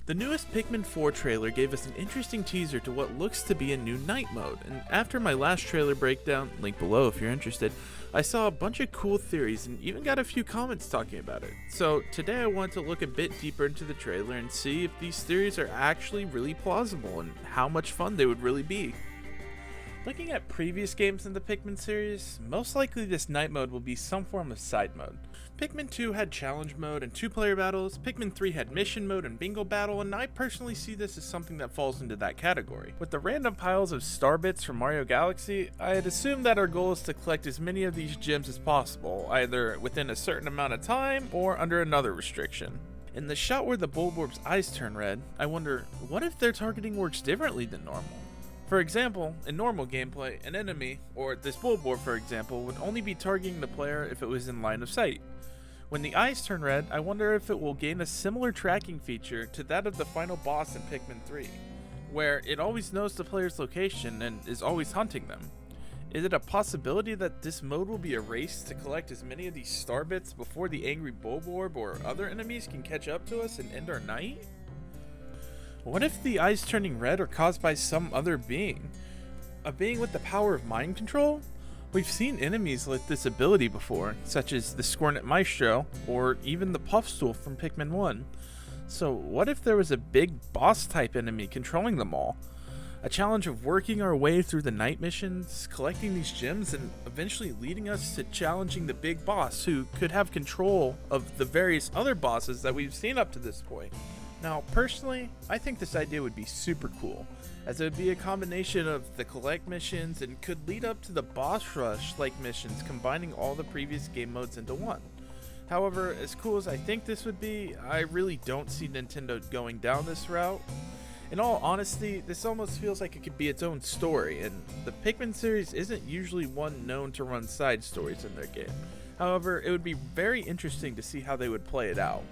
The newest Pikmin 4 trailer gave us an interesting teaser to what looks to be a new night mode, and after my last trailer breakdown, link below if you're interested, I saw a bunch of cool theories and even got a few comments talking about it. So today I want to look a bit deeper into the trailer and see if these theories are actually really plausible and how much fun they would really be. Looking at previous games in the Pikmin series, most likely this night mode will be some form of side mode. Pikmin 2 had challenge mode and 2-player battles, Pikmin 3 had mission mode and bingo battle, and I personally see this as something that falls into that category. With the random piles of star bits from Mario Galaxy, I had assumed that our goal is to collect as many of these gems as possible, either within a certain amount of time or under another restriction. In the shot where the Bulborb's eyes turn red, I wonder, what if their targeting works differently than normal? For example, in normal gameplay, an enemy, or this Bulborb for example, would only be targeting the player if it was in line of sight. When the eyes turn red, I wonder if it will gain a similar tracking feature to that of the final boss in Pikmin 3, where it always knows the player's location and is always hunting them. Is it a possibility that this mode will be a race to collect as many of these star bits before the angry Bulborb or other enemies can catch up to us and end our night? What if the eyes turning red are caused by some other being? A being with the power of mind control? We've seen enemies with this ability before, such as the Scornet Maestro, or even the Puffstool from Pikmin 1. So what if there was a big boss type enemy controlling them all? A challenge of working our way through the night missions, collecting these gems, and eventually leading us to challenging the big boss who could have control of the various other bosses that we've seen up to this point. Now, personally, I think this idea would be super cool, as it would be a combination of the collect missions and could lead up to the boss rush like missions, combining all the previous game modes into one. However, as cool as I think this would be, I really don't see Nintendo going down this route. In all honesty, this almost feels like it could be its own story, and the Pikmin series isn't usually one known to run side stories in their game. However, it would be very interesting to see how they would play it out.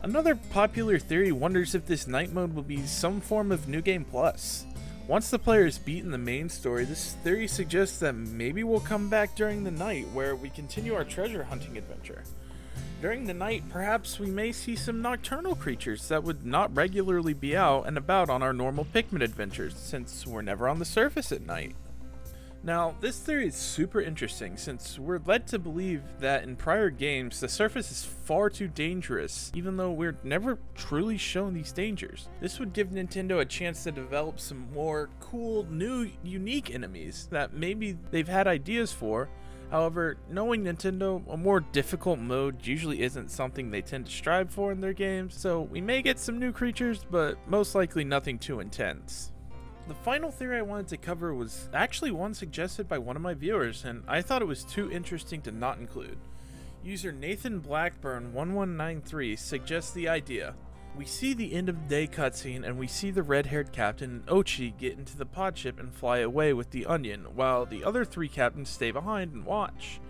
Another popular theory wonders if this night mode will be some form of New Game Plus. Once the player is beaten the main story, this theory suggests that maybe we'll come back during the night where we continue our treasure hunting adventure. During the night, perhaps we may see some nocturnal creatures that would not regularly be out and about on our normal Pikmin adventures, since we're never on the surface at night. Now, this theory is super interesting since we're led to believe that in prior games the surface is far too dangerous, even though we're never truly shown these dangers. This would give Nintendo a chance to develop some more cool, new, unique enemies that maybe they've had ideas for. However, knowing Nintendo, a more difficult mode usually isn't something they tend to strive for in their games, so we may get some new creatures, but most likely nothing too intense. The final theory I wanted to cover was actually one suggested by one of my viewers, and I thought it was too interesting to not include. User Nathan Blackburn 1193 suggests the idea. We see the end of the day cutscene and we see the red-haired captain and Ochi get into the pod ship and fly away with the onion, while the other 3 captains stay behind and watch.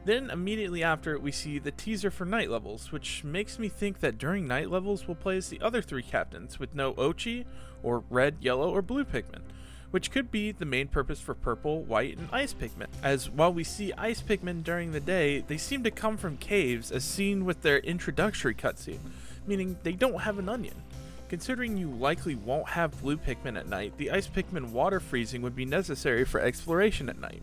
Then immediately after we see the teaser for night levels, which makes me think that during night levels we'll play as the other 3 captains with no Ochi or red, yellow, or blue Pikmin, which could be the main purpose for purple, white, and ice Pikmin, as while we see ice Pikmin during the day, they seem to come from caves as seen with their introductory cutscene, meaning they don't have an onion. Considering you likely won't have blue Pikmin at night, the ice Pikmin water freezing would be necessary for exploration at night.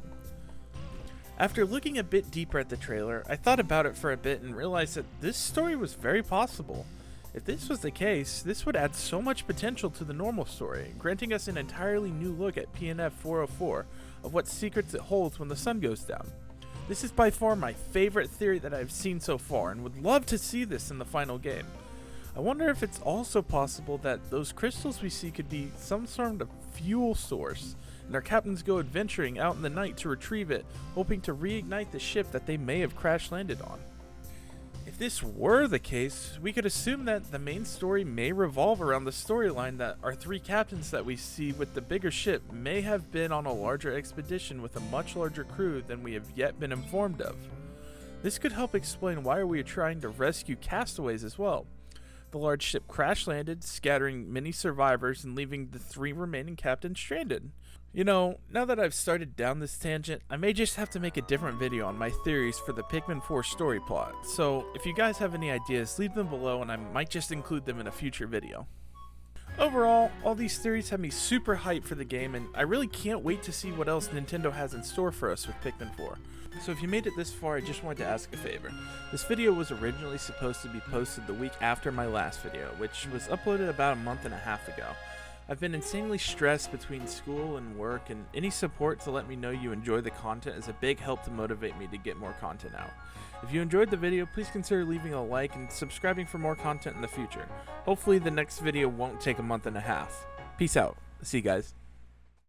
After looking a bit deeper at the trailer, I thought about it for a bit and realized that this story was very possible. If this was the case, this would add so much potential to the normal story, granting us an entirely new look at PNF 404 of what secrets it holds when the sun goes down. This is by far my favorite theory that I've seen so far and would love to see this in the final game. I wonder if it's also possible that those crystals we see could be some sort of fuel source, and our captains go adventuring out in the night to retrieve it, hoping to reignite the ship that they may have crash landed on. If this were the case, we could assume that the main story may revolve around the storyline that our 3 captains that we see with the bigger ship may have been on a larger expedition with a much larger crew than we have yet been informed of. This could help explain why we are trying to rescue castaways as well. The large ship crash landed, scattering many survivors and leaving the 3 remaining captains stranded. You know, now that I've started down this tangent, I may just have to make a different video on my theories for the Pikmin 4 story plot, so if you guys have any ideas, leave them below and I might just include them in a future video. Overall, all these theories have me super hyped for the game, and I really can't wait to see what else Nintendo has in store for us with Pikmin 4. So if you made it this far, I just wanted to ask a favor. This video was originally supposed to be posted the week after my last video, which was uploaded about a month and a half ago. I've been insanely stressed between school and work, and any support to let me know you enjoy the content is a big help to motivate me to get more content out. If you enjoyed the video, please consider leaving a like and subscribing for more content in the future. Hopefully the next video won't take a month and a half. Peace out. See you guys.